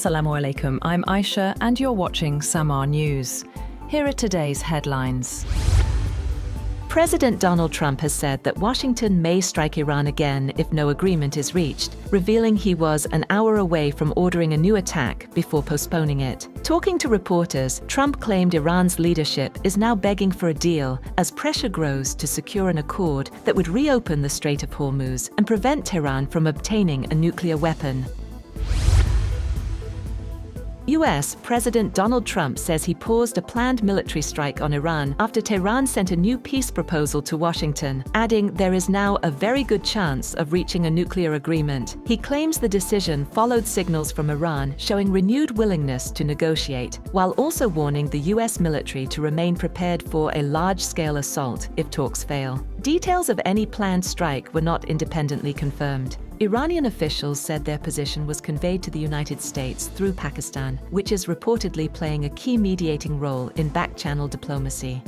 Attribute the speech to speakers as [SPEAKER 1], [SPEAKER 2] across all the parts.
[SPEAKER 1] Assalamu alaikum, I'm Aisha and you're watching SAMAA News. Here are today's headlines.
[SPEAKER 2] President Donald Trump has said that Washington may strike Iran again if no agreement is reached, revealing he was an hour away from ordering a new attack before postponing it. Talking to reporters, Trump claimed Iran's leadership is now begging for a deal as pressure grows to secure an accord that would reopen the Strait of Hormuz and prevent Tehran from obtaining a nuclear weapon. US President Donald Trump says he paused a planned military strike on Iran after Tehran sent a new peace proposal to Washington, adding there is now a very good chance of reaching a nuclear agreement. He claims the decision followed signals from Iran showing renewed willingness to negotiate, while also warning the US military to remain prepared for a large-scale assault if talks fail. Details of any planned strike were not independently confirmed. Iranian officials said their position was conveyed to the United States through Pakistan, which is reportedly playing a key mediating role in back-channel diplomacy.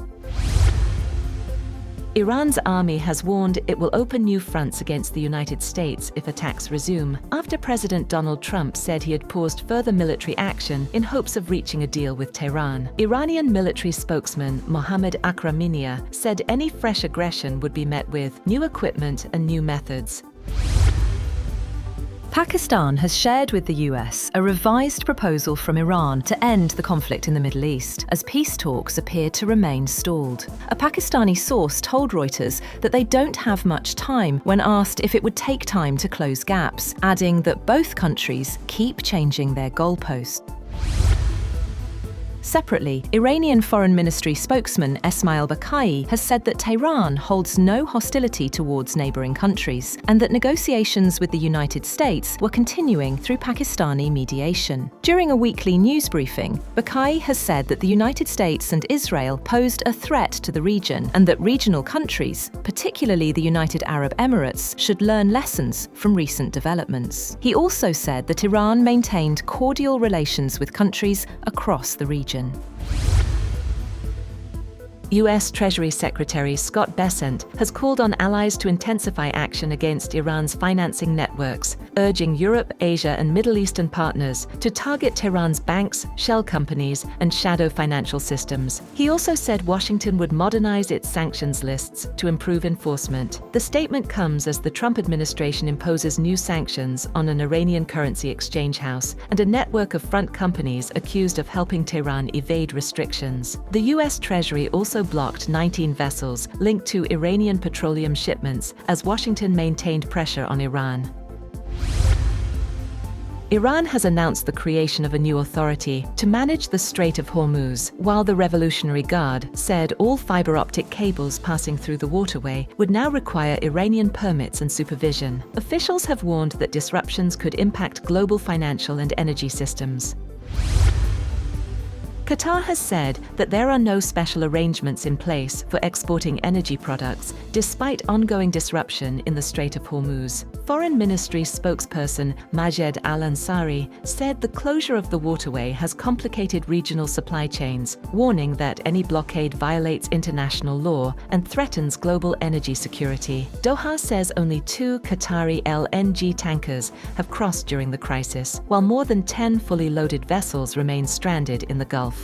[SPEAKER 2] Iran's army has warned it will open new fronts against the United States if attacks resume, after President Donald Trump said he had paused further military action in hopes of reaching a deal with Tehran. Iranian military spokesman Mohammad Akraminia said any fresh aggression would be met with new equipment and new methods.
[SPEAKER 1] Pakistan has shared with the US a revised proposal from Iran to end the conflict in the Middle East, as peace talks appear to remain stalled. A Pakistani source told Reuters that they don't have much time when asked if it would take time to close gaps, adding that both countries keep changing their goalposts. Separately, Iranian Foreign Ministry spokesman Esmail Bakai has said that Tehran holds no hostility towards neighbouring countries and that negotiations with the United States were continuing through Pakistani mediation. During a weekly news briefing, Bakai has said that the United States and Israel posed a threat to the region and that regional countries, particularly the United Arab Emirates, should learn lessons from recent developments. He also said that Iran maintained cordial relations with countries across the region.
[SPEAKER 2] US Treasury Secretary Scott Bessent has called on allies to intensify action against Iran's financing networks, urging Europe, Asia and Middle Eastern partners to target Tehran's banks, shell companies and shadow financial systems. He also said Washington would modernize its sanctions lists to improve enforcement. The statement comes as the Trump administration imposes new sanctions on an Iranian currency exchange house and a network of front companies accused of helping Tehran evade restrictions. The US Treasury also blocked 19 vessels linked to Iranian petroleum shipments as Washington maintained pressure on Iran. Iran has announced the creation of a new authority to manage the Strait of Hormuz, while the Revolutionary Guard said all fiber optic cables passing through the waterway would now require Iranian permits and supervision. Officials have warned that disruptions could impact global financial and energy systems. Qatar has said that there are no special arrangements in place for exporting energy products, despite ongoing disruption in the Strait of Hormuz. Foreign Ministry spokesperson Majed Al-Ansari said the closure of the waterway has complicated regional supply chains, warning that any blockade violates international law and threatens global energy security. Doha says only 2 Qatari LNG tankers have crossed during the crisis, while more than 10 fully loaded vessels remain stranded in the Gulf.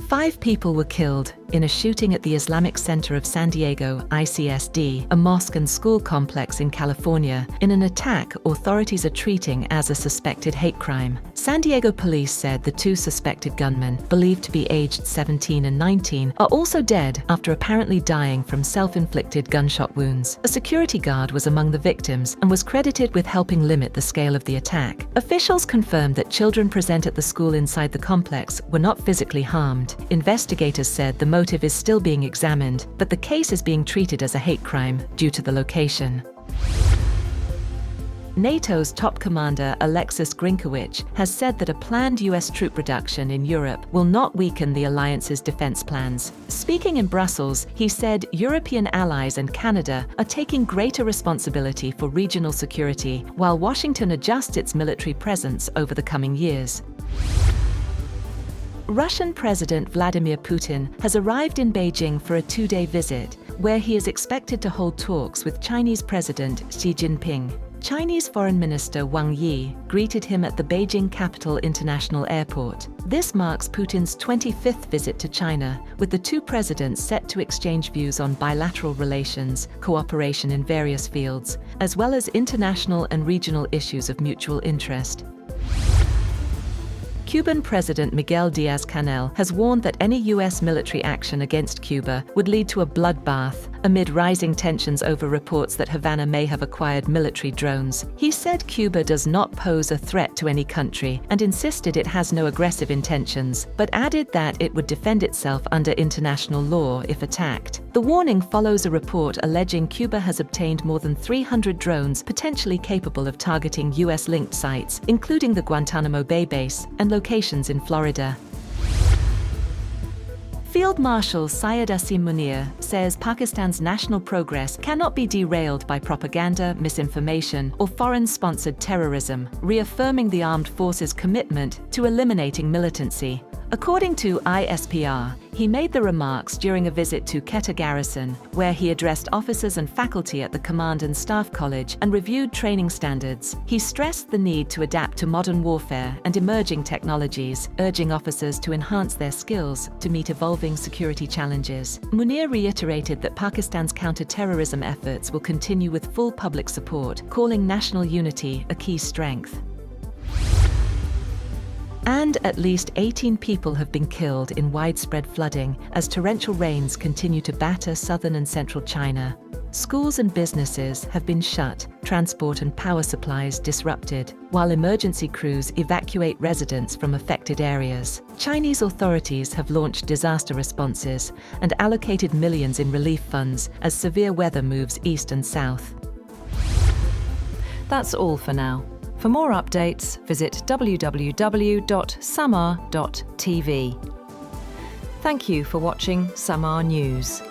[SPEAKER 2] 5 people were killed in a shooting at the Islamic Center of San Diego, ICSD, a mosque and school complex in California, in an attack authorities are treating as a suspected hate crime. San Diego police said the 2 suspected gunmen, believed to be aged 17 and 19, are also dead after apparently dying from self-inflicted gunshot wounds. A security guard was among the victims and was credited with helping limit the scale of the attack. Officials confirmed that children present at the school inside the complex were not physically harmed. Investigators said the motive is still being examined, but the case is being treated as a hate crime due to the location. NATO's top commander Alexus Grynkewich has said that a planned US troop reduction in Europe will not weaken the alliance's defense plans. Speaking in Brussels, he said European allies and Canada are taking greater responsibility for regional security, while Washington adjusts its military presence over the coming years. Russian President Vladimir Putin has arrived in Beijing for a 2-day visit, where he is expected to hold talks with Chinese President Xi Jinping. Chinese Foreign Minister Wang Yi greeted him at the Beijing Capital International Airport. This marks Putin's 25th visit to China, with the two presidents set to exchange views on bilateral relations, cooperation in various fields, as well as international and regional issues of mutual interest. Cuban President Miguel Díaz-Canel has warned that any U.S. military action against Cuba would lead to a bloodbath amid rising tensions over reports that Havana may have acquired military drones. He said Cuba does not pose a threat to any country and insisted it has no aggressive intentions, but added that it would defend itself under international law if attacked. The warning follows a report alleging Cuba has obtained more than 300 drones potentially capable of targeting U.S.-linked sites, including the Guantanamo Bay base and locations in Florida. Field Marshal Syed Asim Munir says Pakistan's national progress cannot be derailed by propaganda, misinformation, or foreign-sponsored terrorism, reaffirming the armed forces' commitment to eliminating militancy. According to ISPR, he made the remarks during a visit to Quetta Garrison, where he addressed officers and faculty at the Command and Staff College and reviewed training standards. He stressed the need to adapt to modern warfare and emerging technologies, urging officers to enhance their skills to meet evolving security challenges. Munir reiterated that Pakistan's counter-terrorism efforts will continue with full public support, calling national unity a key strength. And at least 18 people have been killed in widespread flooding as torrential rains continue to batter southern and central China. Schools and businesses have been shut, transport and power supplies disrupted, while emergency crews evacuate residents from affected areas. Chinese authorities have launched disaster responses and allocated millions in relief funds as severe weather moves east and south.
[SPEAKER 1] That's all for now. For more updates, visit www.samaa.tv. Thank you for watching SAMAA News.